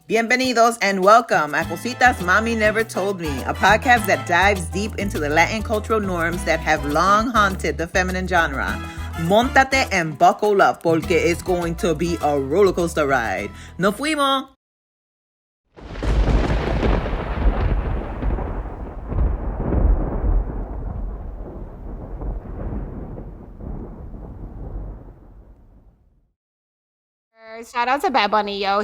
Bienvenidos and welcome a Cositas Mami Never Told Me, a podcast that dives deep into the Latin cultural norms that have long haunted the feminine genre. Móntate and buckle up porque it's going to be a roller coaster ride. ¡Nos fuimos! Shout out to Bad Bunny, yo.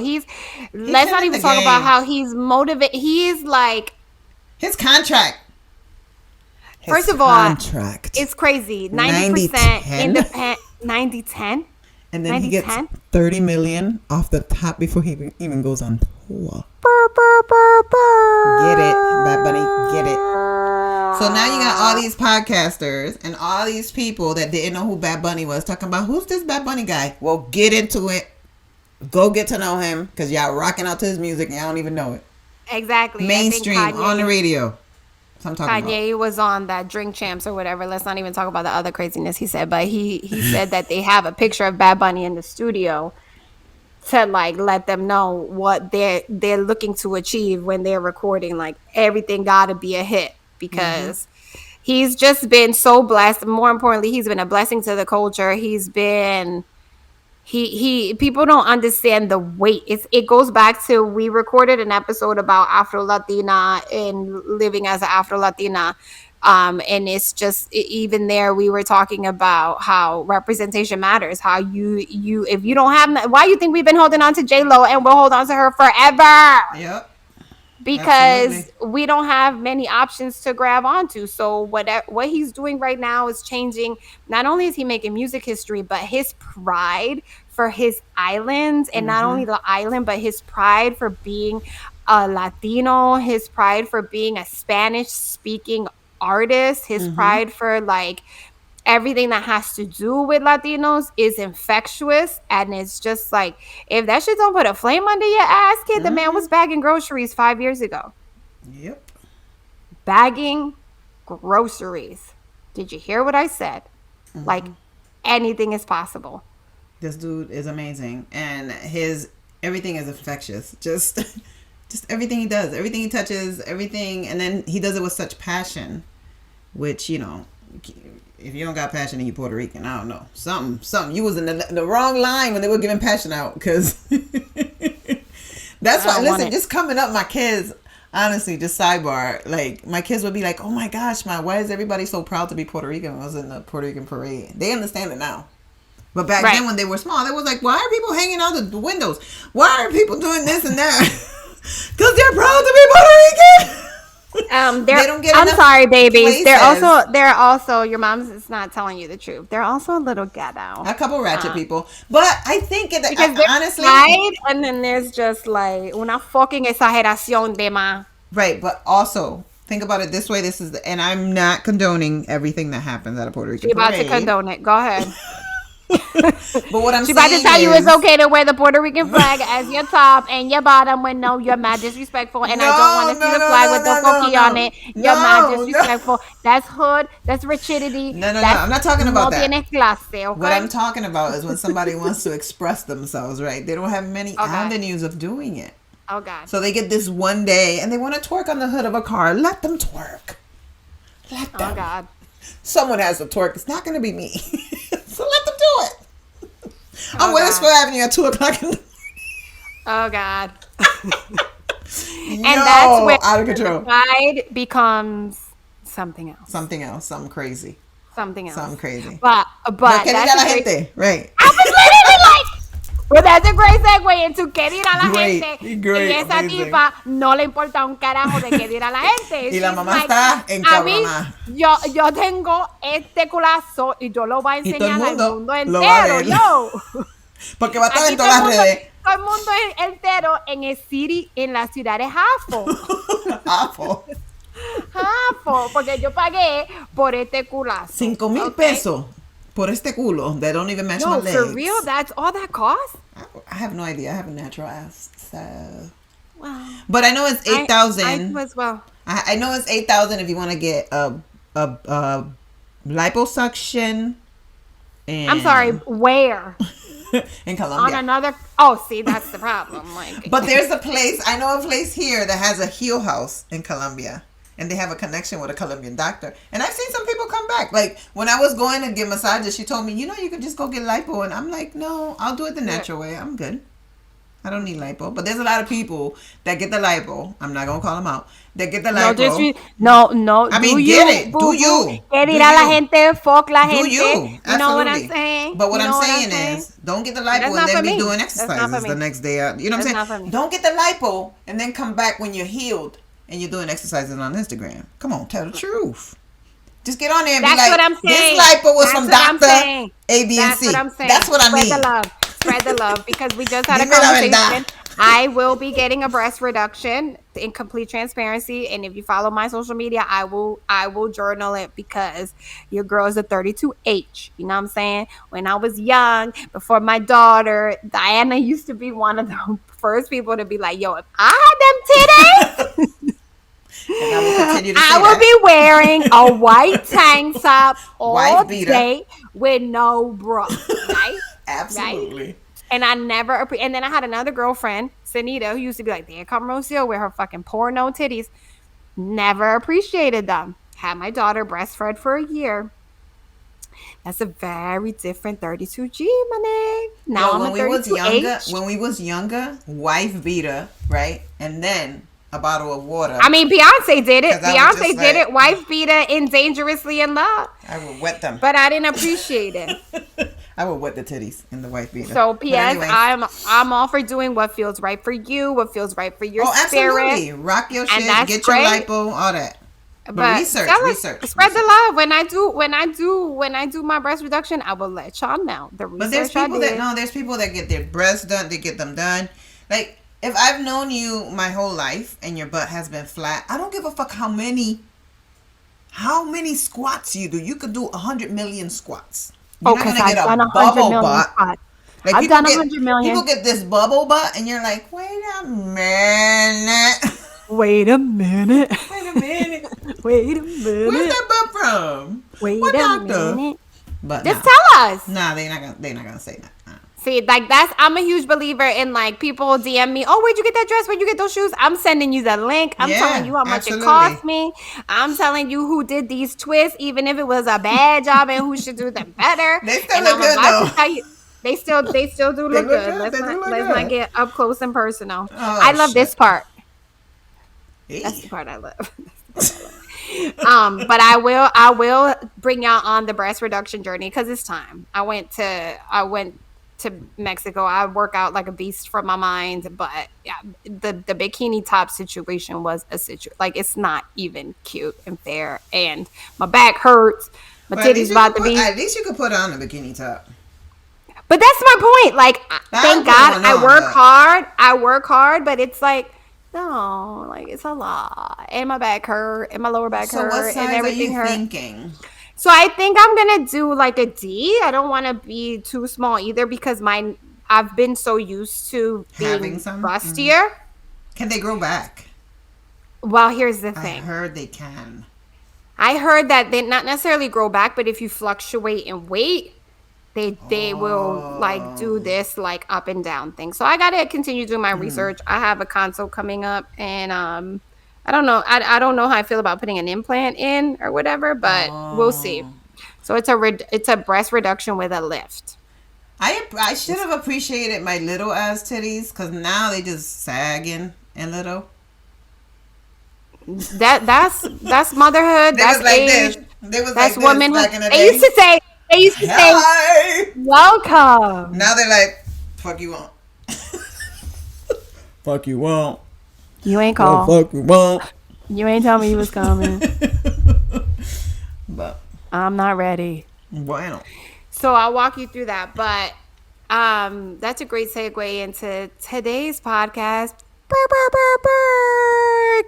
Let's not even talk about how he's motivated. He's like his contract. First of all, it's crazy. 90% independent. 90-10. And then he gets 30 million off the top before he even goes on tour. Get it, Bad Bunny, get it. So now you got all these podcasters and all these people that didn't know who Bad Bunny was talking about, who's this Bad Bunny guy? Well, get into it. Go get to know him because y'all rocking out to his music and y'all don't even know it. Exactly. Mainstream, on the radio. That's what I'm talking Kanye about. was on that Drink Champs or whatever. Let's not even talk about the other craziness he said. But he said that they have a picture of Bad Bunny in the studio to like let them know what they're looking to achieve when they're recording. Like everything gotta be a hit because he's just been so blessed. More importantly, he's been a blessing to the culture. He's been people don't understand the weight. It goes back to, we recorded an episode about Afro Latina and living as an Afro Latina. And it's just, even there, we were talking about how representation matters. How you if you don't have, why you think we've been holding on to J-Lo and we'll hold on to her forever? Yep. Because Absolutely. we don't have many options to grab onto. So what he's doing right now is changing. Not only is he making music history, but his pride for his island, and not only the island, but his pride for being a Latino, his pride for being a Spanish speaking artist, his pride for like everything that has to do with Latinos is infectious. And it's just like, if that shit don't put a flame under your ass, kid, the man was bagging groceries 5 years ago. Yep. Bagging groceries. Did you hear what I said? Like, anything is possible. This dude is amazing. And everything is infectious. Just everything he does, everything he touches, everything. And then he does it with such passion, which, you know, if you don't got passion and you Puerto Rican, I don't know. Something. You was in the wrong line when they were giving passion out, because that's why. Listen, just coming up, my kids, honestly, just sidebar, like my kids would be like, "Oh my gosh, why is everybody so proud to be Puerto Rican?" I was in the Puerto Rican parade. They understand it now, but back then when they were small, they was like, "Why are people hanging out the windows? Why are people doing this and that?" Because they're proud to be Puerto Rican. They don't get. I'm sorry, babies. They're also. Your mom's is not telling you the truth. They're also a little ghetto. A couple ratchet people, but I think honestly, pride, and then there's just like una fucking exageración de más. Right, but also think about it this way. And I'm not condoning everything that happens at a Puerto Rican parade. She's about to condone it. Go ahead. But what I'm saying, about to tell you it's okay to wear the Puerto Rican flag as your top and your bottom when you're mad disrespectful, and I don't want to see the flag with the cookie on it. You're mad disrespectful. That's hood. That's rigidity. No. I'm not talking about that. Clase, okay? What I'm talking about is when somebody wants to express themselves, right? They don't have many avenues of doing it. Oh, God. So they get this one day and they want to twerk on the hood of a car. Let them twerk. Let them. Oh, God. Someone has to twerk. It's not going to be me. So let them do it. On Wethersfield Avenue at 2:00 in the morning. Oh, God. And that's where out of control. Pride becomes something else. Something crazy. Something else. Something crazy. But that's a gente, right? I was literally like, well, that's a great segue into qué dirá la gente. Great, y esa tipa no le importa un carajo de qué dirá la gente. Y la mamá está encabronada. Yo tengo este culazo y yo lo voy a enseñar al mundo entero, yo. Porque va a estar en todas las redes. Todo el mundo entero en la ciudad de Jafo. Jafo, porque yo pagué por este culazo. 5,000 pesos por este culo that don't even match my legs. For real? That's all that costs? I have no idea. I have a natural ass, so. Wow. But I know it's 8,000. I do as well. I know it's 8,000 if you want to get a liposuction. And I'm sorry, where? in Colombia. On another. Oh, see, that's the problem. Like, but there's a place. I know a place here that has a heel house in Colombia. And they have a connection with a Colombian doctor. And I've seen some people come back. Like, when I was going to get massages, she told me, you can just go get lipo. And I'm like, no, I'll do it the natural way. I'm good. I don't need lipo. But there's a lot of people that get the lipo. I'm not going to call them out. That get the lipo. No. I mean, get it. Do you. Get it a la gente. Fuck la gente. Do you. Absolutely. You know what I'm saying? But what I'm saying is, don't get the lipo and then be doing exercises the next day. You know what I'm saying? Don't get the lipo and then come back when you're healed. And you're doing exercises on Instagram. Come on, tell the truth. Just get on there and be like, what I'm saying. This lipo was from Dr. A, B, and C. That's what I'm saying. That's what I mean. Spread the love. Because we just had a conversation. I will be getting a breast reduction in complete transparency. And if you follow my social media, I will journal it because your girl is a 32H. You know what I'm saying? When I was young, before my daughter, Diana used to be one of the first people to be like, yo, if I had them titties... I will be wearing a white tank top all day with no bra, right? Absolutely. Right? And I never, and then I had another girlfriend, Sanita, who used to be like, there come Rocio with her fucking porno titties. Never appreciated them. Had my daughter breastfed for a year. That's a very different 32G, my nigga. Now I'm a 32H. When we was younger, wife beater, right? And then a bottle of water. I mean, Beyonce did it. Beyonce did it. Wife beater in Dangerously in Love. I would wet them. But I didn't appreciate it. I would wet the titties in the wife beater. So, P.S., I'm all for doing what feels right for you, what feels right for your spirit. Absolutely. Rock your shit, get your lipo, all that. But research. Spread the love. When I do my breast reduction, I will let y'all know. But there's people that get their breasts done, they get them done. Like, if I've known you my whole life and your butt has been flat, I don't give a fuck how many squats you do. You could do 100 million squats. You're not gonna get a bubble butt. Like, I've done 100 million. People get this bubble butt, and you're like, wait a minute. Wait a minute. Where's that butt from? What doctor? Minute. But just tell us. Nah, they're not gonna say that. See, like, I'm a huge believer in, like, people DM me, oh, where'd you get that dress? Where'd you get those shoes? I'm sending you the link. I'm telling you how much it cost me. I'm telling you who did these twists, even if it was a bad job, and who should do them better. They still look good, though. They still do look good. Let's not get up close and personal. I love this part. That's the part I love. But I will bring y'all on the breast reduction journey because it's time. I went to Mexico. I work out like a beast for my mind, but yeah, the bikini top situation was a situation. Like, it's not even cute and fair, and my back hurts. My titties about to be. At least you could put on a bikini top. But that's my point. Like, thank God I work hard, but it's like, no, like, it's a lot, and my back hurt, and my lower back hurt, and everything hurt. Thinking? So I think I'm gonna do like a D. I don't want to be too small either because I've been so used to being bustier. Mm-hmm. Can they grow back? Well, here's the thing. I heard they can. I heard that they not necessarily grow back, but if you fluctuate in weight, they will like do this like up and down thing. So I gotta continue doing my research. I have a consult coming up, and I don't know. I don't know how I feel about putting an implant in or whatever, but we'll see. So it's a breast reduction with a lift. I should have appreciated my little ass titties because now they just sagging and little. That's motherhood. That's was like age. This. They was that's like womanhood. Back in the day. They used to say, welcome. Now they're like, fuck you won't. Fuck you won't. You ain't called. Oh, fuck you won't. You ain't tell me you was coming. But I'm not ready. Bueno. So I'll walk you through that. But that's a great segue into today's podcast.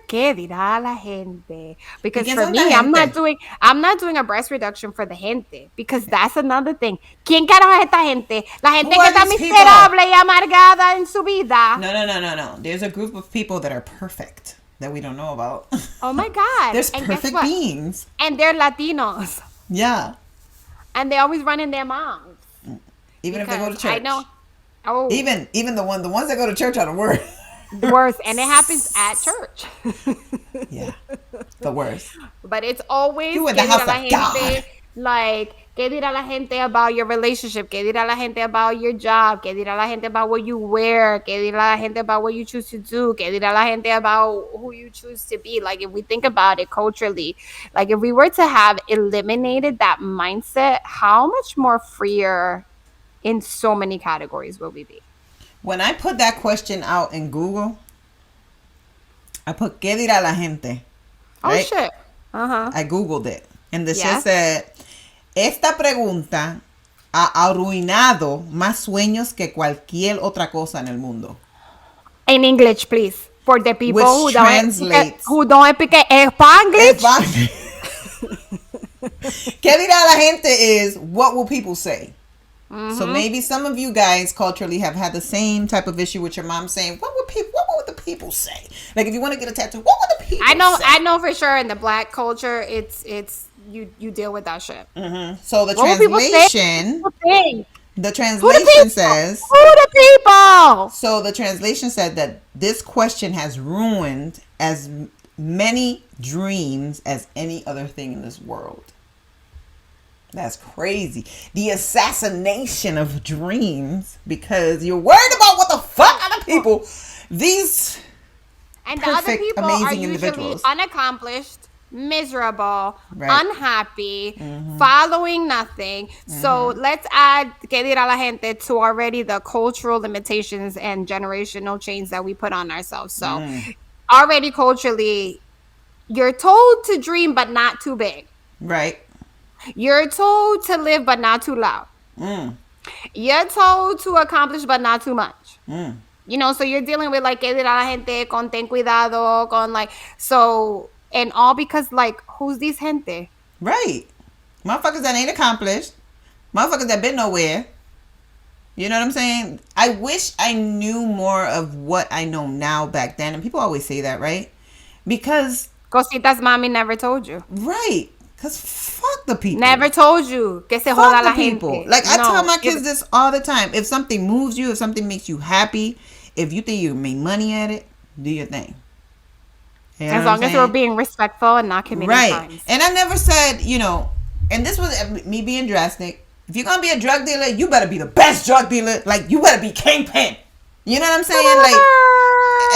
¿Qué dirá la gente? Because for me, I'm not doing a breast reduction for the gente, because that's another thing. ¿Quién carajo es esta gente? La gente que está miserable y amargada en su vida. No. There's a group of people that are perfect that we don't know about. Oh my God. There's perfect beings. And they're Latinos. Yeah. And they always run in their moms. Even if they go to church. Oh, Even the ones that go to church are the worst. the worst. And it happens at church. Yeah, the worst. But it's always You in the que dirá house la of God. gente, like, que dirá la gente about your relationship, que dirá la gente about your job, que dirá la gente about what you wear, que dirá la gente about what you choose to do, que dirá la gente about who you choose to be. Like, if we think about it culturally, like, if we were to have eliminated that mindset, how much more freer in so many categories will we be? When I put that question out in Google, I put ¿Qué dirá la gente? Oh, Right? shit. Uh-huh. I Googled it. And the Yeah. shit said, esta pregunta ha arruinado más sueños que cualquier otra cosa en el mundo. In English, please, for the people Which translates. who don't speak Spanglish. ¿Qué dirá la gente is what will people say? So maybe some of you guys culturally have had the same type of issue with your mom saying, what would the people say? Like if you want to get a tattoo, what would the people say? I know for sure in the Black culture, it's you deal with that shit. So the What will people say? translation, What will people think? the Who the translation people? says, Who the people? so the translation said that this question has ruined as many dreams as any other thing in this world. That's crazy. The assassination of dreams because you're worried about what the fuck other people, these And the other perfect, people amazing are usually individuals. unaccomplished, miserable, Right. unhappy, following nothing. So let's add que dirá la gente to already the cultural limitations and generational chains that we put on ourselves. So already culturally, you're told to dream, but not too big. Right. You're told to live, but not too loud. You're told to accomplish, but not too much. You know, so you're dealing with like, que dirá la gente, con ten cuidado, con like, so, and all because like, who's this gente? Right. Motherfuckers that ain't accomplished. Motherfuckers that been nowhere. You know what I'm saying? I wish I knew more of what I know now back then. And people always say that, right? Because, Cositas mami never told you. right. Because fuck the people. Never told you que se Fuck joda the la people. gente. Like I No. tell my kids this all the time. If something moves you, if something makes you happy, if you think you can make money at it, do your thing. You know As what long I'm as we're saying? being respectful and not committing Right. crimes. And I never said, you know, and this was me being drastic. If you're gonna be a drug dealer, you better be the best drug dealer. Like you better be kingpin. You know what I'm saying? Like,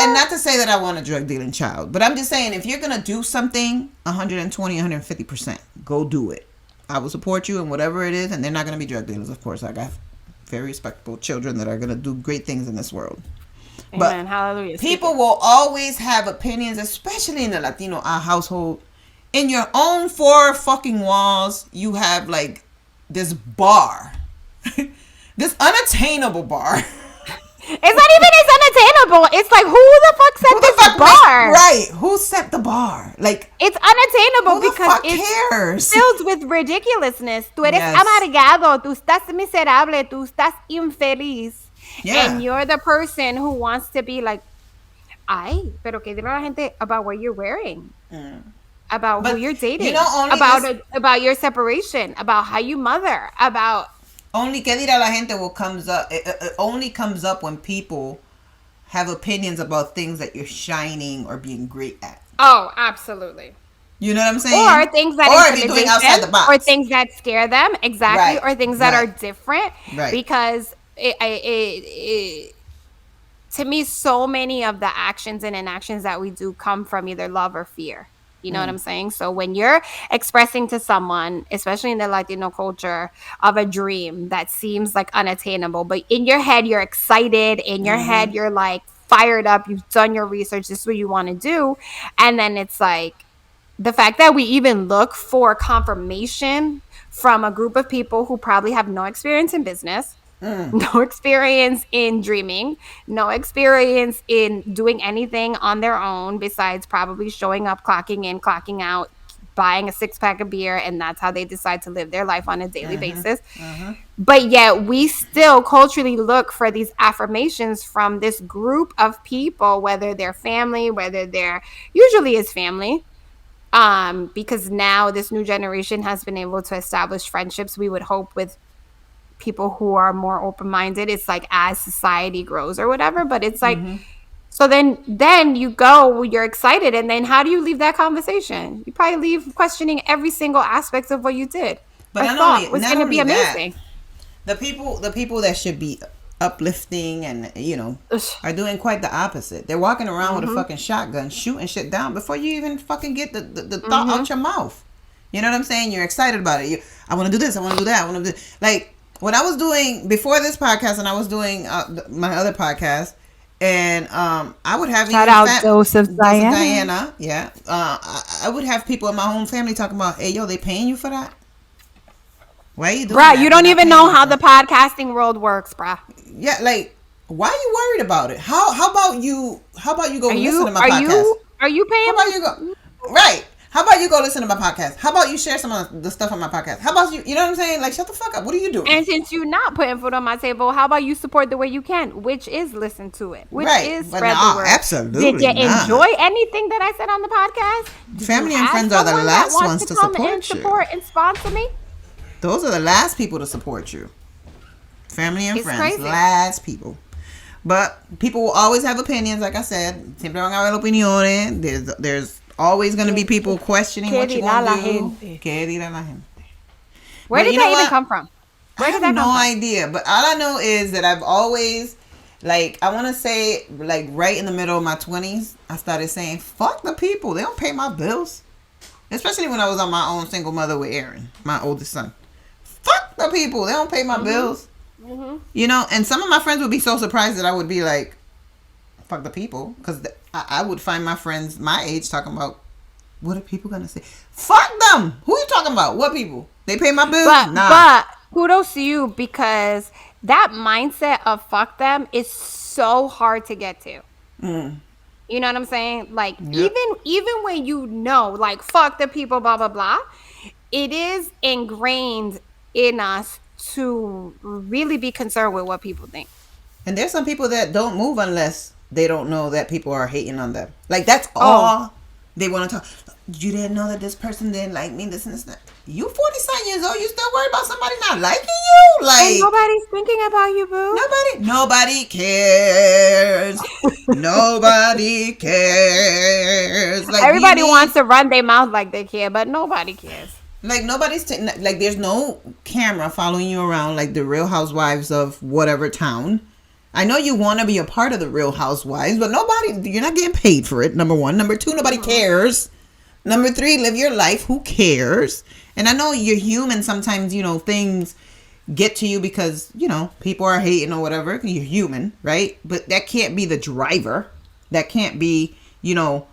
and not to say that I want a drug dealing child, but I'm just saying if you're gonna do something, 120, 150%, go do it. I will support you in whatever it is, and they're not gonna be drug dealers, of course. I got very respectable children that are gonna do great things in this world. Amen. Hallelujah. People will always have opinions, especially in the Latino household. In your own four fucking walls, you have like this bar, this unattainable bar. It's not even as unattainable. It's like, who the fuck set Who the this fuck bar? Right? Who set the bar? Like It's unattainable who the because fuck it's cares? filled with ridiculousness. Tú eres Yes. amargado, tú estás miserable, tú estás infeliz. Yeah. And you're the person who wants to be like, ay, pero que dirá la gente about what you're wearing, about But, who you're dating, you know, only about your separation, about how you mother, about Only que dirá la gente will comes up. It only comes up when people have opinions about things that you're shining or being great at. oh, absolutely. You know what I'm saying? Or things that or if you're doing intimidate outside the them, box, or things that scare them, exactly, Right, or things that are right. different, Right. because to me, so many of the actions and inactions that we do come from either love or fear. You know what I'm saying? So when you're expressing to someone, especially in the Latino culture, of a dream that seems like unattainable, but in your head, you're excited. In your head, you're like fired up. You've done your research. This is what you want to do. And then it's like the fact that we even look for confirmation from a group of people who probably have no experience in business, no experience in dreaming, no experience in doing anything on their own besides probably showing up, clocking in, clocking out, buying a 6-pack of beer, and that's how they decide to live their life on a daily basis. But yet we still culturally look for these affirmations from this group of people, whether they're family, whether they're usually is family. Because now this new generation has been able to establish friendships, we would hope, with people who are more open-minded. It's like as society grows or whatever, but it's like, Mm-hmm. so then you go, you're excited, and then how do you leave that conversation? You probably leave questioning every single aspect of what you did But or not thought only was not going to be only that, amazing. the people that should be uplifting and Ugh. are doing quite the opposite. They're walking around with a Mhm. fucking shotgun, shooting shit down before you even fucking get the thought out Mhm. your mouth. You know what I'm saying? You're excited about it. I want to do this. I want to do that. I want to do like when I was doing before this podcast, and I was doing my other podcast, and I would have Shout even out Joseph Dose of Diana. Diana, yeah. I would have people in my own family talking about, hey, yo, they paying you for that? Why are you doing Bruh, that? you They're don't not even paying know you how for the it. podcasting world works, bruh. Yeah, like why are you worried about it? How about you? How about you go Are listen you to my are podcast? you are you How about you paying? go? Right. How about you go listen to my podcast? How about you share some of the stuff on my podcast? How about you? You know what I'm saying? Like, shut the fuck up. What are you doing? And since you're not putting food on my table, how about you support the way you can, which is listen to it, which Right. is But spread the no, word. Did absolutely you not. enjoy anything that I said on the podcast? Do you Family and have friends are the someone that last wants ones to to come and support you. support and sponsor me? Those are the last people to support you. Family and It's friends, crazy. last people. But people will always have opinions, like I said. Siempre van a haber opiniones. There's always going to be people questioning ¿Qué what you dirá going to la do. gente? ¿Qué dirá la gente? Where But did you know that even what? come from? I Where did have that no come from? idea. But all I know is that I've always, like, I want to say, like, right in the middle of my 20s, I started saying, fuck the people. They don't pay my bills. Especially when I was on my own single mother with Aaron, my oldest son. Fuck the people. They don't pay my bills. Mm-hmm. And some of my friends would be so surprised that I would be like, fuck the people. Because I would find my friends my age talking about, what are people going to say? Fuck them. Who you talking about? What people? They pay my bills? But kudos to you, because that mindset of fuck them is so hard to get to. Mm. You know what I'm saying? Like, Yep. even when you know, like, fuck the people, blah blah blah, it is ingrained in us to really be concerned with what people think. And there's some people that don't move unless they don't know that people are hating on them. Like, that's Oh. all they want to talk. You didn't know that this person didn't like me, this and this and that. You 40-something years old, you still worried about somebody not liking you? Like, And nobody's thinking about you, boo. nobody cares. Nobody cares. Like, Everybody wants to run their mouth like they care, but nobody cares. like nobody's like there's no camera following you around like the Real Housewives of whatever town. I know you want to be a part of the Real Housewives, but you're not getting paid for it. Number one. Number two, nobody cares. Number three, live your life. Who cares? And I know you're human. Sometimes, things get to you because, people are hating or whatever. You're human, right? But that can't be the driver. That can't be,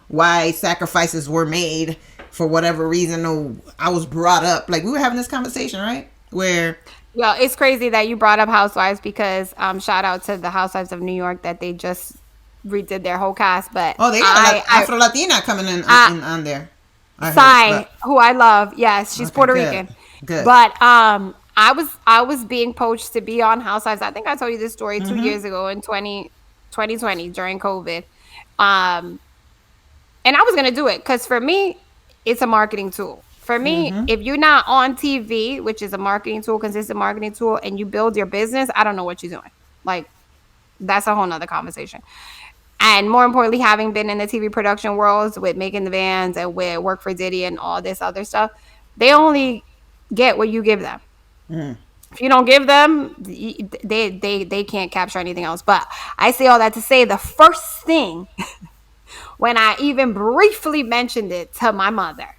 why sacrifices were made for whatever reason. Or I was brought up. Like, we were having this conversation, right? Where... Yo, it's crazy that you brought up Housewives, because shout out to the Housewives of New York that they just redid their whole cast. But they got Afro Latina coming in on there. Sai, who I love, yes, she's Puerto Rican. Good. But I was being poached to be on Housewives. I think I told you this story 2 years ago in 2020 during COVID. And I was gonna do it because for me, it's a marketing tool. For me, if you're not on TV, which is a marketing tool, consistent marketing tool, and you build your business, I don't know what you're doing. Like, that's a whole nother conversation. And more importantly, having been in the TV production worlds with Making the Bands and with Work for Diddy and all this other stuff, they only get what you give them. If you don't give them, they can't capture anything else. But I say all that to say the first thing when I even briefly mentioned it to my mother,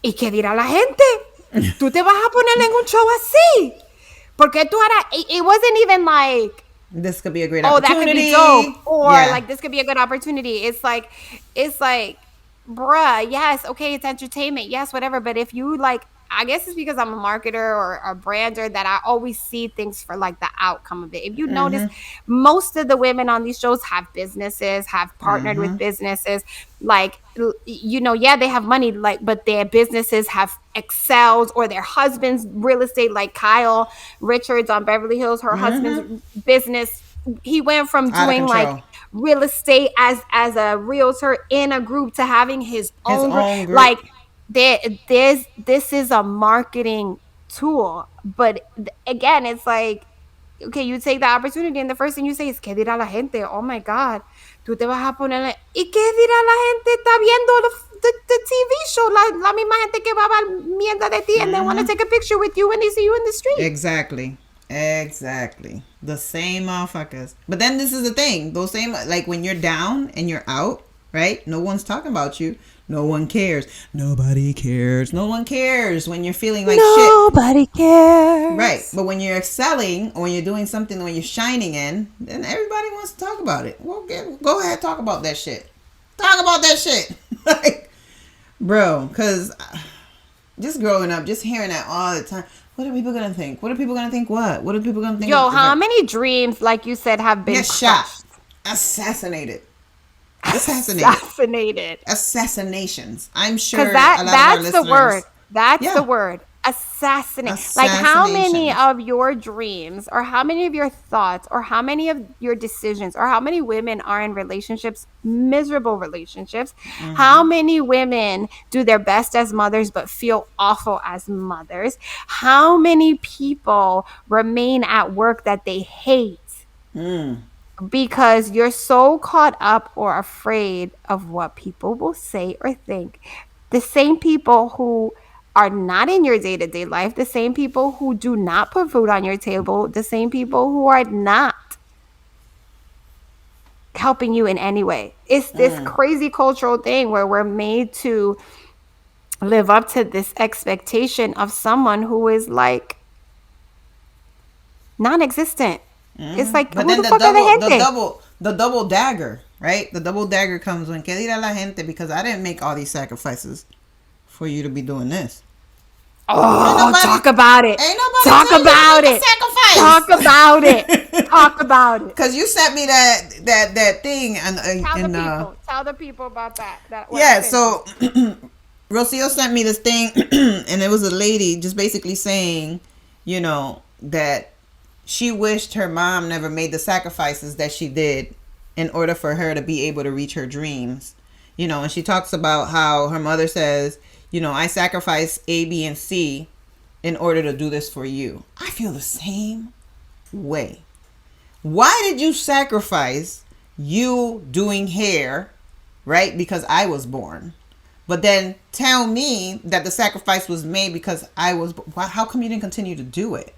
¿y qué dirá la gente? ¿Tú te vas a poner en un show así? Porque tú harás... It wasn't even like... This could be a great opportunity. That could be dope. Or like, this could be a good opportunity. It's like, bruh, yes, okay, it's entertainment. Yes, whatever. But if you like... I guess it's because I'm a marketer or a brander that I always see things for like the outcome of it. If you notice, most of the women on these shows have businesses, have partnered with businesses. Like, they have money, like, but their businesses have excelled, or their husband's real estate, like Kyle Richards on Beverly Hills, her husband's business. He went from doing like real estate as a realtor in a group to having his own group. Like, this is a marketing tool. But again, it's like, okay, you take the opportunity and the first thing you say is, ¿qué dirá la gente? Oh my God. Tú te vas a poner, ¿y qué dirá la gente? Está viendo the TV show. La misma gente que va a hablar mierda de ti and they want to take a picture with you when they see you in the street. Exactly. Exactly. The same motherfuckers. But then this is the thing. Those same, like when you're down and you're out, right? No one's talking about you. No one cares. Nobody cares. No one cares when you're feeling like shit. Nobody cares. Right. But when you're excelling or when you're doing something when you're shining in, then everybody wants to talk about it. Well, go ahead, talk about that shit. Talk about that shit. Like, bro, because just growing up, just hearing that all the time. What are people going to think? What are people going to think what? What are people going to think? Yo, how many dreams, like you said, have been shot? Assassinated. Assassinations. I'm sure that's the word. That's the word. Assassinate. Like, how many of your dreams or how many of your thoughts or how many of your decisions or how many women are in relationships, miserable relationships? Mm-hmm. How many women do their best as mothers but feel awful as mothers? How many people remain at work that they hate? Because you're so caught up or afraid of what people will say or think. The same people who are not in your day-to-day life, the same people who do not put food on your table, the same people who are not helping you in any way. It's this crazy cultural thing where we're made to live up to this expectation of someone who is like non-existent. It's like, but who then the fuck are the gente? The double dagger, right? The double dagger comes when, ¿qué dirá la gente? Because I didn't make all these sacrifices for you to be doing this. Oh, talk about it. Talk about it. Talk about it. Talk about it. Because you sent me that thing. Tell the people about that. Yeah, so Rocio sent me this thing, and it was a lady just basically saying, you know, that she wished her mom never made the sacrifices that she did in order for her to be able to reach her dreams. You know, and she talks about how her mother says, you know, I sacrifice A, B, and C in order to do this for you. I feel the same way. Why did you sacrifice you doing hair, right? Because I was born. But then tell me that the sacrifice was made because I was. How come you didn't continue to do it?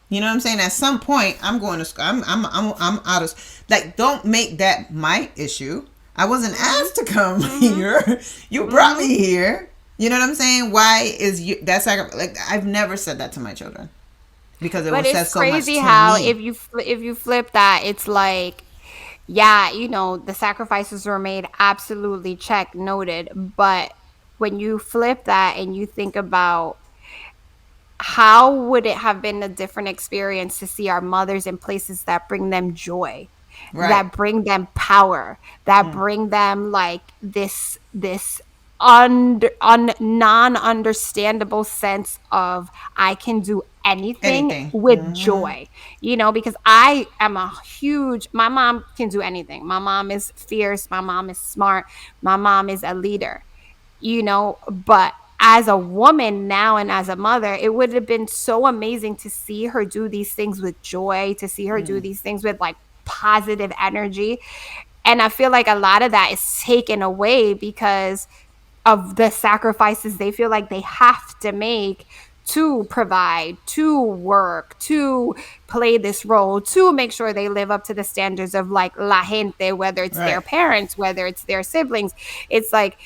You know what I'm saying? At some point, I'm going to school. I'm out of, like, don't make that my issue. I wasn't asked to come here. You brought me here. You know what I'm saying? Why is that sacrifice? Like, I've never said that to my children because it says so much to me. But it's crazy how if you flip that, it's like, yeah, you know, the sacrifices were made, absolutely, check, noted. But when you flip that and you think about how would it have been a different experience to see our mothers in places that bring them joy, that bring them power, that bring them like this non-understandable sense of I can do anything with joy, you know, because I am my mom can do anything. My mom is fierce. My mom is smart. My mom is a leader, you know, but as a woman now and as a mother, it would have been so amazing to see her do these things with joy, to see her do these things with like positive energy. And I feel like a lot of that is taken away because of the sacrifices they feel like they have to make to provide, to work, to play this role, to make sure they live up to the standards of like la gente, whether it's their parents, whether it's their siblings. It's like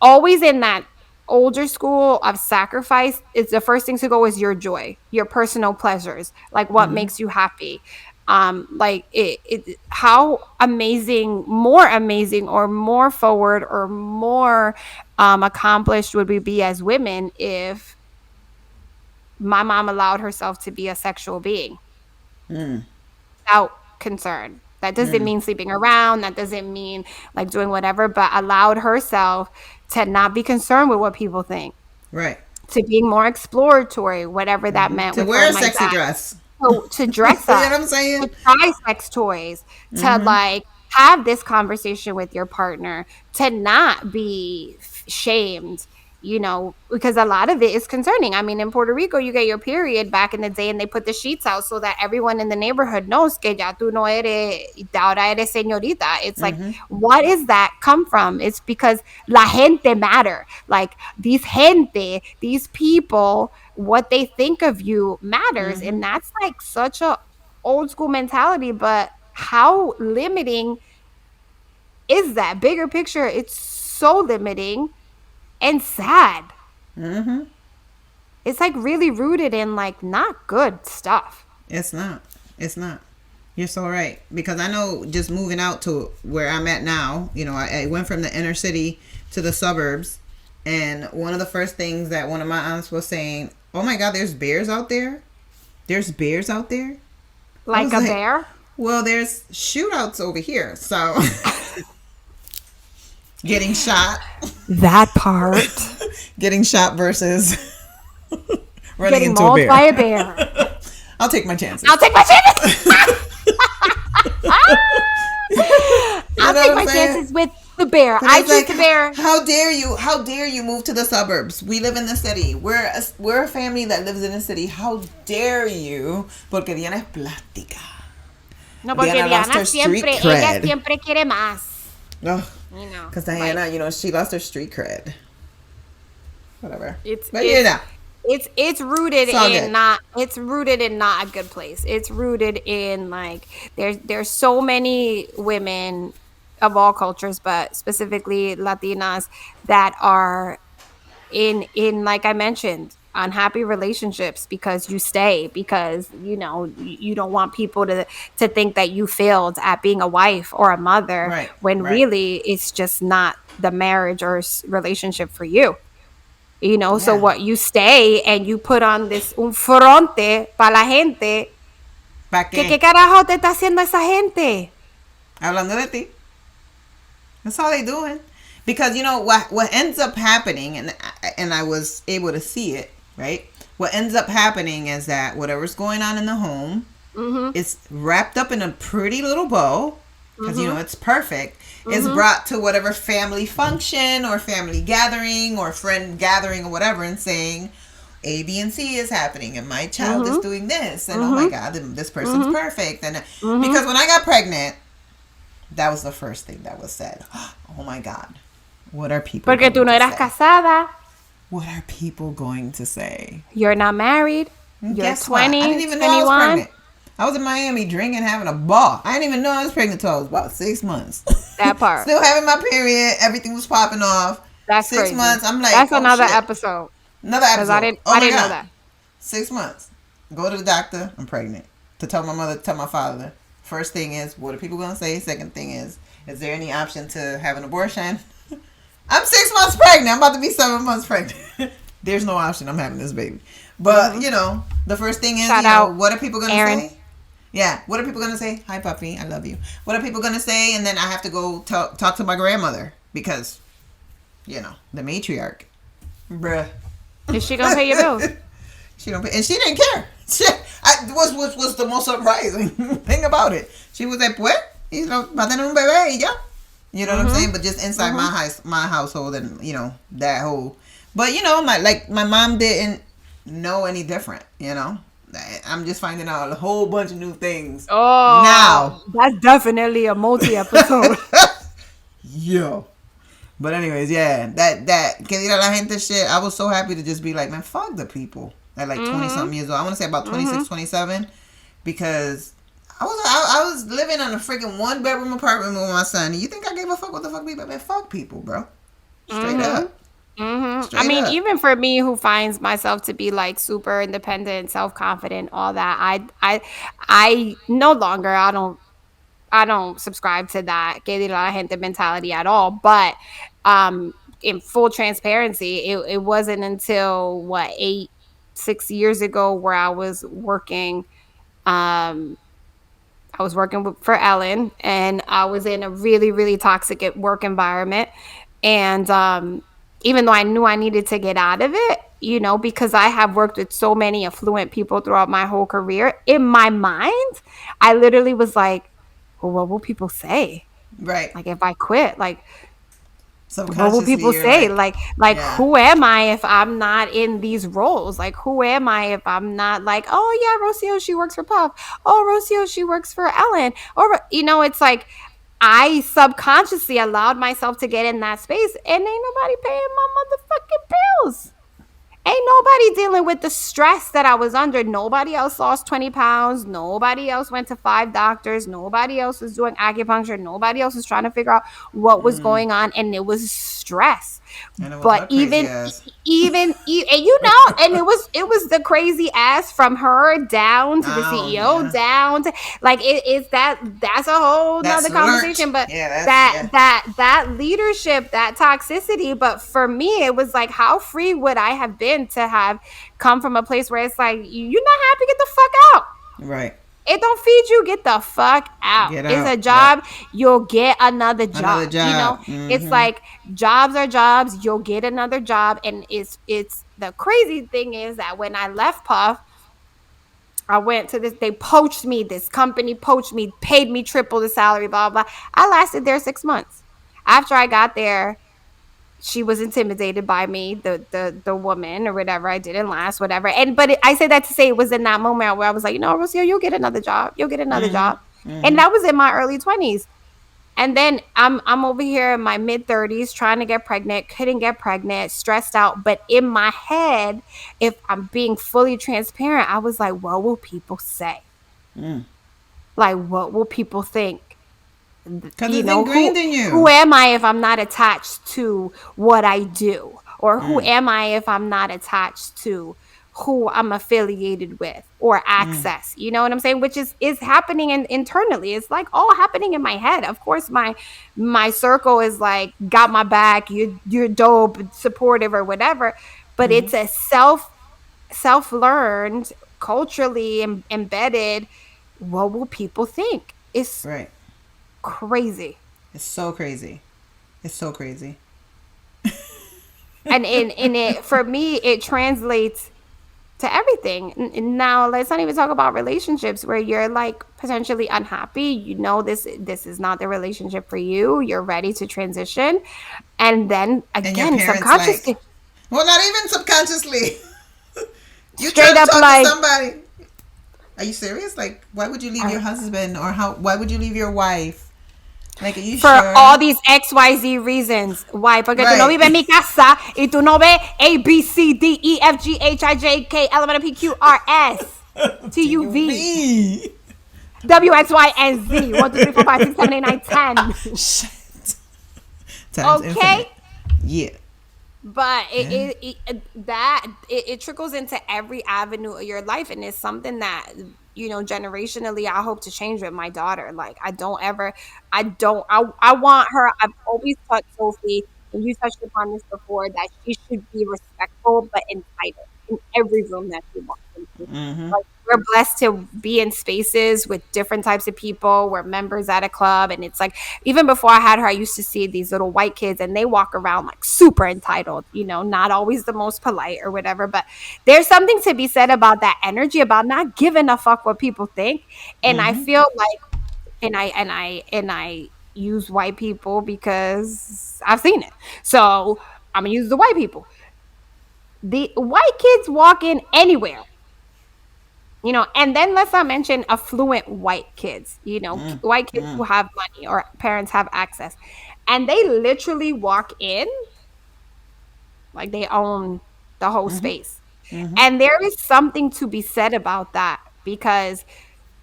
always in that older school of sacrifice. It's the first thing to go is your joy, your personal pleasures, like what makes you happy. Like how amazing or more forward or more accomplished would we be as women if my mom allowed herself to be a sexual being without concern. That doesn't mean sleeping around. That doesn't mean like doing whatever, but allowed herself to not be concerned with what people think. Right. To being more exploratory, whatever that meant. To wear a sexy dress. To dress up. You know what I'm saying? To try sex toys. To like have this conversation with your partner. To not be shamed because a lot of it is concerning. I mean, in Puerto Rico, you get your period back in the day and they put the sheets out so that everyone in the neighborhood knows que ya tú no eres, ahora eres señorita. It's like, what is that come from? It's because la gente matter. Like these people, what they think of you matters. And that's like such a old school mentality, but how limiting is that? Bigger picture, it's so limiting and sad. It's like really rooted in like not good stuff. It's not. It's not. You're so right. Because I know just moving out to where I'm at now, I went from the inner city to the suburbs. And one of the first things that one of my aunts was saying, oh my God, there's bears out there? There's bears out there? Like a bear? Well, there's shootouts over here. So getting shot. That part. Getting shot versus running getting into mauled a bear. by a bear. I'll take my chances. I'll take my chances. I'll take my chances with the bear. I choose the bear. How dare you? How dare you move to the suburbs? We live in the city. We're a family that lives in the city. How dare you? Porque Diana es plástica. No, porque Diana siempre, ella siempre quiere más. No, because Diana, she lost her street cred. Whatever. It's rooted in not. It's rooted in not a good place. It's rooted in like there's so many women of all cultures, but specifically Latinas that are in like I mentioned, unhappy relationships because you stay because you don't want people to think that you failed at being a wife or a mother when really it's just not the marriage or relationship for you. So what you stay and you put on this un fronte para la gente. ¿Para qué? ¿Qué carajo te está haciendo esa gente? Hablando de ti. That's all they doing. Because what ends up happening, and I was able to see it, right? What ends up happening is that whatever's going on in the home is wrapped up in a pretty little bow, because it's perfect. It's brought to whatever family function or family gathering or friend gathering or whatever, and saying A, B, and C is happening, and my child is doing this, and oh my God, this person's perfect, and because when I got pregnant, that was the first thing that was said. Oh my God. What are people Porque tú no eras casada. What are people going to say? You're not married. You're 20, I didn't even know I was pregnant. I was in Miami drinking, having a ball. I didn't even know I was pregnant until I was about 6 months. That part. Still having my period. Everything was popping off. That's 6 crazy. months. I'm like, that's another shit. episode. Another episode. I didn't know that. 6 months. Go to the doctor. I'm pregnant. To tell my mother, to tell my father. First thing is, what are people going to say? Second thing is there any option to have an abortion? I'm 6 months pregnant. I'm about to be 7 months pregnant. There's no option. I'm having this baby. But, the first thing is, what are people going to say? Yeah. What are people going to say? Hi, puppy. I love you. What are people going to say? And then I have to go talk to my grandmother because, the matriarch. Bruh. Is she going to pay your bills? She don't pay. And she didn't care. Was the most surprising thing about it. She was like, pues, va a tener un bebé y ya. You know what I'm saying? But just inside my household and, that whole. But, my mom didn't know any different, I'm just finding out a whole bunch of new things now. That's definitely a multi-episode. Yo. But anyways, yeah, that que dirá la gente shit, I was so happy to just be like, man, fuck the people at like 20-something years old. I want to say about 26, 27, because I was living in a freaking 1-bedroom apartment with my son. You think I gave a fuck what the fuck people? Man, fuck people, bro. Straight up. I mean, even for me, who finds myself to be like super independent, self-confident, all that, I no longer, I don't subscribe to that que dirá la gente mentality at all. But in full transparency, it wasn't until 6 years ago where I was working. I was working for Ellen, and I was in a really, really toxic work environment. And even though I knew I needed to get out of it, because I have worked with so many affluent people throughout my whole career, in my mind, I literally was like, well, what will people say? Right. Like, if I quit, like, What will Subconsciously, people you're say? like, Like yeah. who am I if I'm not in these roles? Like who am I if I'm not like, oh yeah, Rocio, she works for Puff. Oh, Rocio, she works for Ellen. Or it's like I subconsciously allowed myself to get in that space, and ain't nobody paying my motherfucking bills. Ain't nobody dealing with the stress that I was under. Nobody else lost 20 pounds. Nobody else went to 5 doctors. Nobody else was doing acupuncture. Nobody else was trying to figure out what was going on. And it was stress. And it was But her crazy ass. and and it was the crazy ass from her down to the Oh CEO yeah. down to like that's a whole That's nother learnt. conversation. But Yeah, that's that yeah. that leadership, that toxicity, but for me it was like, how free would I have been to have come from a place where it's like, you're not happy, get the fuck out. Right. It don't feed you, get the fuck out. Get It's a out. Yep. job, you'll get another Another job. job. It's Mm-hmm. like jobs are jobs, you'll get another job. And it's the crazy thing is that when I left Puff, I went to they poached me, this company poached me, paid me triple the salary, blah, blah. I lasted there 6 months. After I got there, she was intimidated by me, the woman or whatever. I didn't last, whatever. I say that to say it was in that moment where I was like, Rocio, you'll get another job. You'll get another job. Mm-hmm. And Mm-hmm. that was in my early 20s. And then I'm over here in my mid 30s trying to get pregnant, couldn't get pregnant, stressed out. But in my head, if I'm being fully transparent, I was like, what will people say? Mm. Like, what will people think? Because it's ingrained who in who you. am I if I'm not attached to what I do? Or who Mm. am I if I'm not attached to who I'm affiliated with or Mm. access? You know what I'm saying? Which is happening internally. It's like all happening in my head. Of course, my circle is like, got my back, you're dope, supportive or whatever. But Mm-hmm. it's a self learned, culturally embedded. What will people think? It's Right. crazy. It's so crazy. It's so crazy. And in it, for me, it translates to everything. Now let's not even talk about relationships where you're like potentially unhappy. This is not the relationship for you. You're ready to transition. And then And your again, parents like, subconsciously, well, not even subconsciously. You try straight to up talk to like, somebody. Are you serious? Like, why would you leave your husband, or how? Why would you leave your wife? Like, are you for all sure? these XYZ reasons. Why? Porque tú no Right. vives en mi casa y tú no ves A, B, C, D, E, F, G, H, I, J, K, L, M, N, P, Q, R, S, T, Do U, you V, be? W, X, Y, and Z. 1, 2, 3, 4, 5, 6, 7, 8, 9, 10. Shit. Times Okay? infinite. Yeah. But Yeah. it trickles into every avenue of your life, and it's something that generationally I hope to change with my daughter. Like I want her. I've always taught Sophie, and you touched upon this before, that she should be respectful but entitled in every room that she walks into. Mm-hmm. Like we're blessed to be in spaces with different types of people. We're members at a club, and it's like even before I had her, I used to see these little white kids and they walk around like super entitled, not always the most polite or whatever. But there's something to be said about that energy, about not giving a fuck what people think. And I Mm-hmm. feel like, and I use white people because I've seen it. So I'm gonna use the white people. The white kids walk in anywhere, and then let's not mention affluent white kids, white kids Mm-hmm. who have money or parents have access. And they literally walk in like they own the whole Mm-hmm. space. Mm-hmm. And there is something to be said about that, because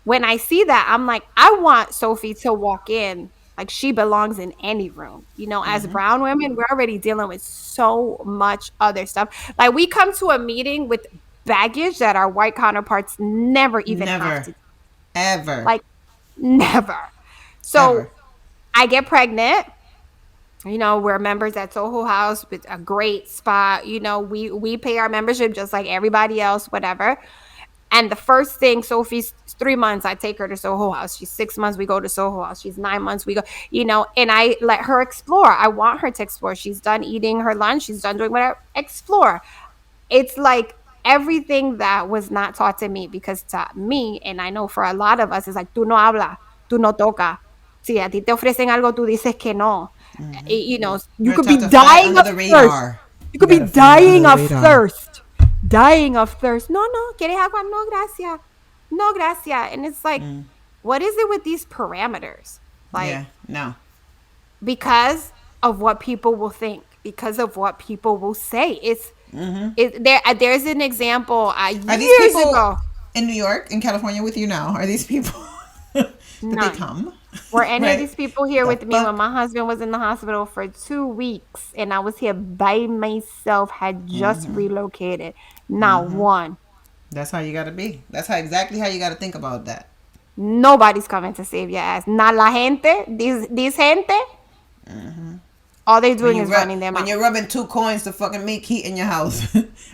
when I see that, I'm like, I want Sophie to walk in like she belongs in any room. As Mm-hmm. brown women, we're already dealing with so much other stuff. Like we come to a meeting with baggage that our white counterparts never even have Never. to, Ever. like never. Ever. So I get pregnant. We're members at Soho House with a great spot. We pay our membership just like everybody else, whatever. And the first thing, Sophie's 3 months, I take her to Soho House. She's 6 months, we go to Soho House. She's 9 months, we go, and I let her explore. I want her to explore. She's done eating her lunch. She's done doing whatever. Explore. It's like everything that was not taught to me, because to me, and I know for a lot of us, it's like, tú no habla, tú no toca. Si a ti te ofrecen algo, tú dices que no. You know, you We're could taught be to fly dying under of the thirst. radar. You could be Gotta fly under dying the of radar. thirst. Dying of thirst. No, no, ¿quieres agua? No, gracias. No, gracias. And it's like, what is it with these parameters? Yeah, Like, no. because of what people will think, because of what people will say. There's an example Are these years people ago. in New York, in California with you now? Are these people? Did they None. come? Were any of Right? these people here The with me when fuck? my husband was in the hospital for 2 weeks and I was here by myself, had just relocated? Not one. That's how you gotta be. That's how exactly how you gotta think about that. Nobody's coming to save your ass. Not la gente. These gente. All they're doing is running their When mouth. you're rubbing 2 coins to fucking make heat in your house,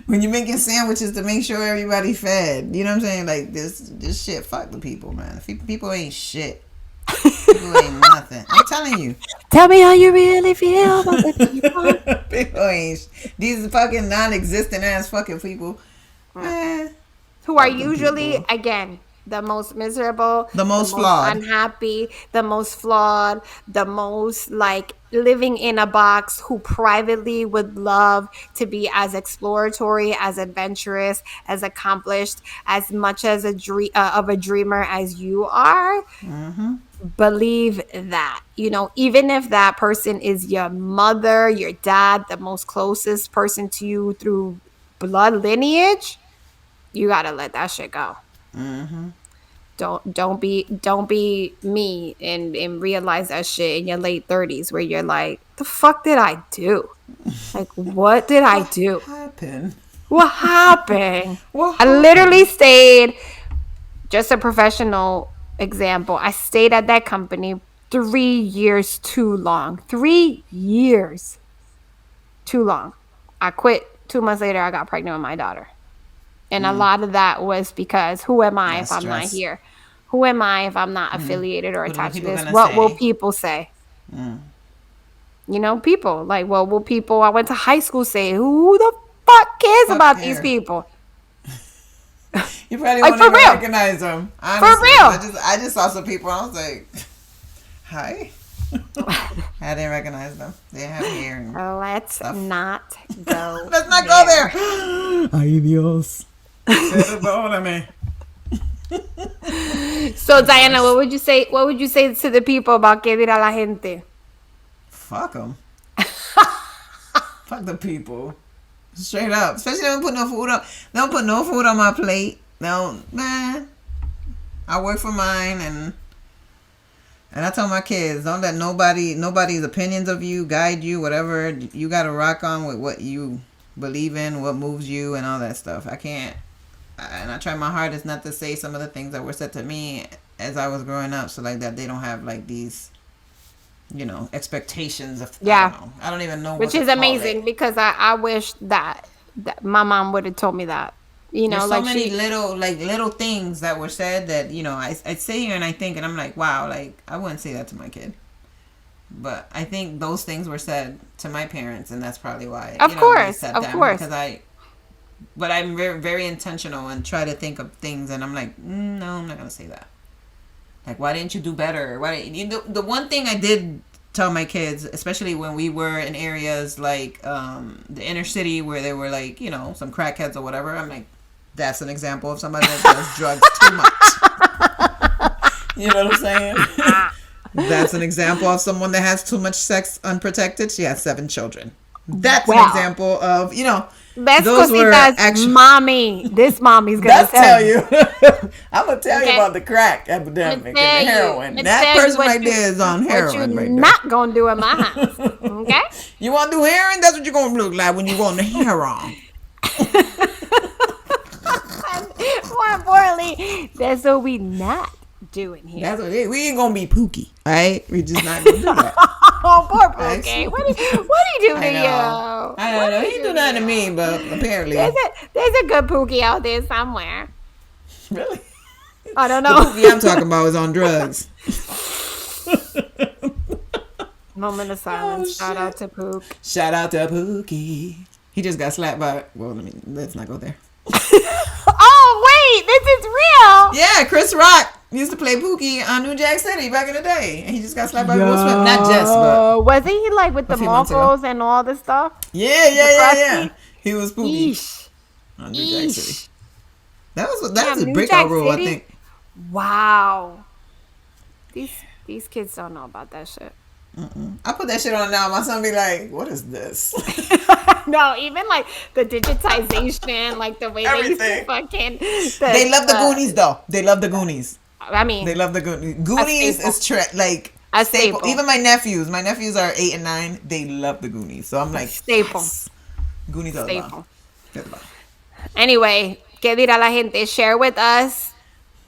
when you're making sandwiches to make sure everybody fed, you know what I'm saying? Like this shit, fuck the people, man. People ain't shit. People ain't nothing. I'm telling you. Tell me how you really feel about the people. People ain't these fucking non-existent ass fucking people. Man, Who are fuck them usually, people. again, the most miserable, The the most most flawed. unhappy, the most flawed, the most like living in a box, who privately would love to be as exploratory, as adventurous, as accomplished, as much as of a dreamer as you are. Believe that, even if that person is your mother, your dad, the most closest person to you through blood lineage, you gotta let that shit go. Don't be me and realize that shit in your late 30s where you're like, the fuck did I do? Like, what did I What do? happened? What happened? What I happened? literally stayed, just a professional example, I stayed at that company 3 years too long. 3 years too long. I quit 2 months later. I got pregnant with my daughter. And a lot of that was because who am I if That's I'm not stress. here? Who am I if I'm not affiliated or What are the attached to people this? gonna What will say? people say? People like, what will people I went to high school say? Who the fuck cares Fuck about these care. people? You probably Like, won't for even real. recognize them. For Honestly, real. I just saw some people. I was like, hi. I didn't recognize them. They have hair. And Let's stuff. not go. Let's not go there. Ay Dios. Perdóname. So Diana, what would you say? What would you say to the people about que dirá la gente? Fuck them. Fuck the people. Straight up. Especially they don't put no food on. They don't put no food on my plate. No, man. I work for mine, and I tell my kids, don't let nobody's opinions of you guide you. Whatever you got to rock on with what you believe in, what moves you, and all that stuff. I can't. And I try my hardest not to say some of the things that were said to me as I was growing up, so like that they don't have like these, expectations of. Yeah. I don't even know. Which what is to call amazing it. because I wish that my mom would have told me that. There's so like many little things that were said that I sit here and I think and I'm like, wow, like I wouldn't say that to my kid. But I think those things were said to my parents, and that's probably why. Of course. Because but I'm very, very intentional and try to think of things, and I'm like, no, I'm not gonna say that. Like, why didn't you do better? The one thing I did tell my kids, especially when we were in areas like the inner city where there were like some crackheads or whatever, I'm like, that's an example of somebody that does drugs too much. You know what I'm saying? That's an example of someone that has too much sex unprotected. She has 7 children. That's an example of That's those were mommy. This mommy's gonna tell you. I'm gonna tell you about the crack epidemic and the heroin. That person right there is on heroin. What you right not gonna do in my house? Okay. You want to do heroin? That's what you're gonna look like when you go on the heroin. More importantly, that's what we not doing here. That's what we ain't gonna be Pookie, all right? We just not gonna do that. Oh, poor Pookie. What do you do to you? I don't know. He do nothing to me, but apparently there's a good Pookie out there somewhere. Really? I don't know. The Pookie I'm talking about is on drugs. Moment of silence. Shout out to Pook. Shout out to Pookie. He just got slapped by. Well, let's not go there. Oh wait, this is real. Yeah, Chris Rock. He used to play Pookie on New Jack City back in the day, and he just got slapped by Will Smith. Not just, but Wasn't he like with a the few months ago. Moncos and all this stuff? Yeah, The yeah, yeah, yeah. Krusty? He was Pookie Yeesh. on New Jack City. Yeesh. That was Damn, a New breakout Jack role, I City? think. Wow. These kids don't know about that shit. I put that shit on now. My son be like, "What is this?" No, even like the digitization, like the way they used to Everything. fucking. They love the Goonies though. They love the Goonies. I mean, They love the Goonies. Goonies staple. is like A staple. staple. Even my nephews. My nephews are 8 and 9. They love the Goonies. So I'm like, staple. yes. Goonies are the Staple. bomb. They're the bomb. Anyway, ¿qué dirá la gente? Share with us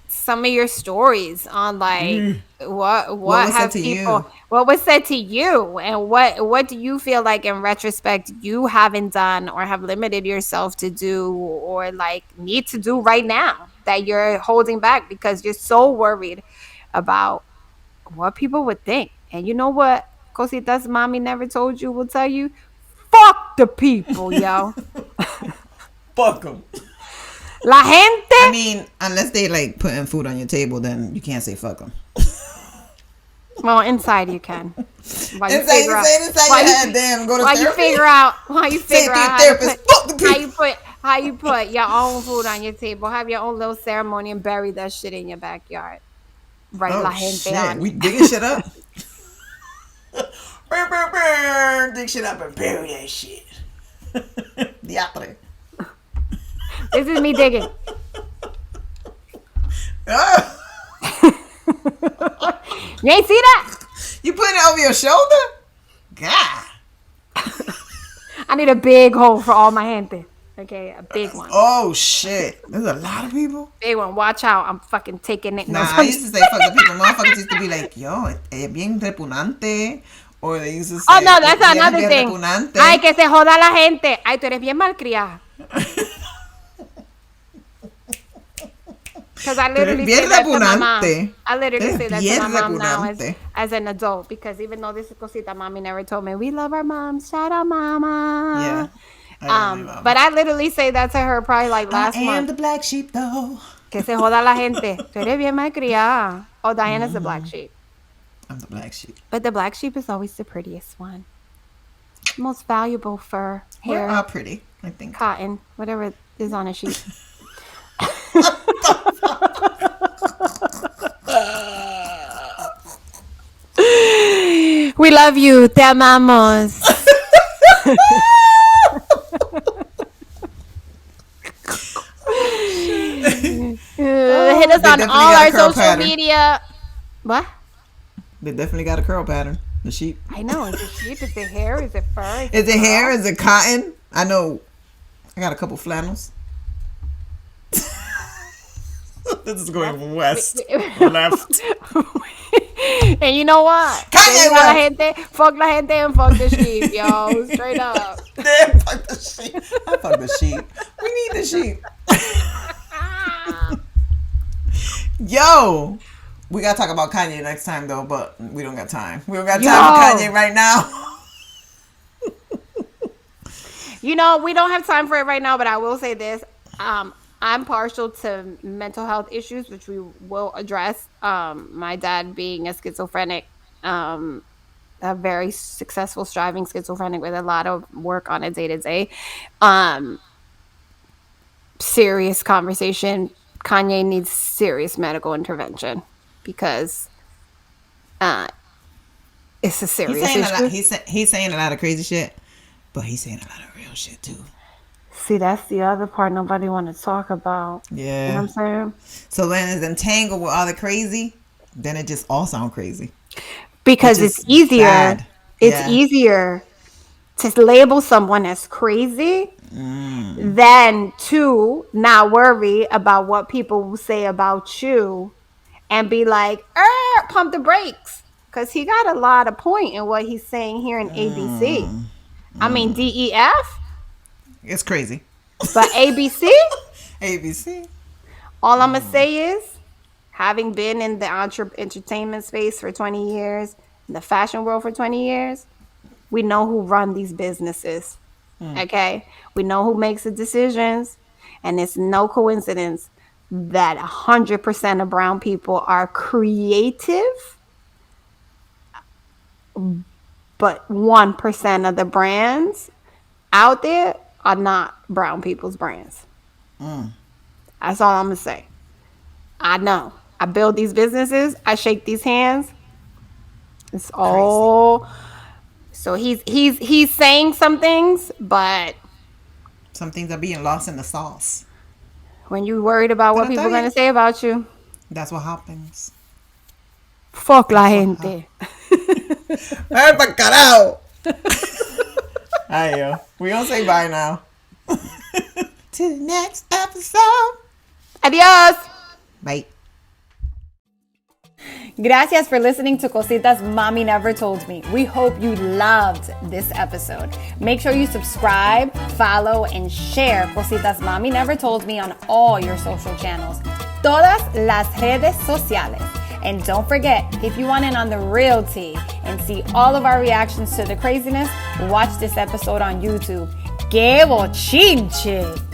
some of your stories on like what was have said to people you? what was said to you, and what do you feel like in retrospect you haven't done or have limited yourself to do or like need to do right now that you're holding back because you're so worried about what people would think. And you know what cositas mommy never told you will tell you? Fuck the people, yo. Fuck them. La gente. I mean, unless they like putting food on your table, then you can't say fuck them. Well, inside you can. While you Inside, figure out, say it inside while your you- head. Damn, go to while you therapy. figure out, while you Say it figure to your out therapist. Fuck the people. how you put your own food on your table, have your own little ceremony, and bury that shit in your backyard. Right, la Oh gente shit, on we it. digging shit up. Dig shit up and bury that shit. Diatre. This is me digging. Ah, You ain't see that? you putting it over your shoulder? God. I need a big hole for all my gente. Okay, a big one. Oh shit. There's a lot of people. Big one. Watch out. I'm fucking taking it. Nah, I used to say fuck the people. Motherfuckers used to be like, yo, es bien repugnante. Or they used to say, Oh, no, that's "Es another bien thing. repugnante." Ay, que se joda la gente. Ay, tú eres bien malcriada. Because I literally bien say that to my mom. repugnante. I literally Eres say that to bien my mom now repugnante. as an adult. Because even though this is cosita, mommy never told me, we love our moms. Shout out, mama. Yeah. I love my mom. But I literally say that to her probably like last I am month. the black sheep though. Que se joda la gente. Tú eres bien malcriada. Oh, Diana's the black sheep. I'm the black sheep. But the black sheep is always the prettiest one. Most valuable fur, We're hair, all pretty, I think. cotton, whatever is on a sheep. We love you. Te amamos. Hit us They on definitely all got a our curl social pattern. media. What? They definitely got a curl pattern. The sheep. I know. Is it sheep? Is it hair? Is it fur? Is it hair? curl? Is it cotton? I know. I got a couple flannels. This is going west. Left. And you know what? Kanye La West. gente, fuck la gente and fuck the sheep, yo. Straight up. Damn, fuck the sheep. I fuck the sheep. We need the sheep. Yo. We gotta talk about Kanye next time though, but we don't got time. We don't got time for Yo. Kanye right now. You know, we don't have time for it right now, but I will say this. I'm partial to mental health issues, which we will address. My dad being a schizophrenic, a very successful, striving schizophrenic with a lot of work on a day-to-day. Serious conversation. Kanye needs serious medical intervention because it's a serious He's saying issue. a lot. He's saying a lot of crazy shit, but he's saying a lot of real shit too. See, that's the other part nobody want to talk about. Yeah. You know what I'm saying? So when it's entangled with all the crazy, then it just all sound crazy. Because Which is it's easier. bad. It's Yeah. easier to label someone as crazy than to not worry about what people will say about you and be like, pump the brakes. Because he got a lot of point in what he's saying here in ABC. I mean, DEF, It's crazy. but ABC, ABC. all I'm going to say is, having been in the entertainment space for 20 years, in the fashion world for 20 years, we know who run these businesses. Okay? We know who makes the decisions, and it's no coincidence that 100% of brown people are creative, but 1% of the brands out there are not brown people's brands. That's all I'm gonna say. I know. I build these businesses. I shake these hands. It's all. Crazy. So he's saying some things, but some things are being lost in the sauce. When you worried about what people are going to say about you, that's what happens. Fuck la gente. ¡Ay, pa' carajo! Ay, yo. We gonna say bye now. To the next episode. Adios. Bye. Gracias for listening to Cositas Mommy Never Told Me. We hope you loved this episode. Make sure you subscribe, follow, and share Cositas Mommy Never Told Me on all your social channels. Todas las redes sociales. And don't forget, if you want in on the real tea and see all of our reactions to the craziness, watch this episode on YouTube. ¡Qué bochinche!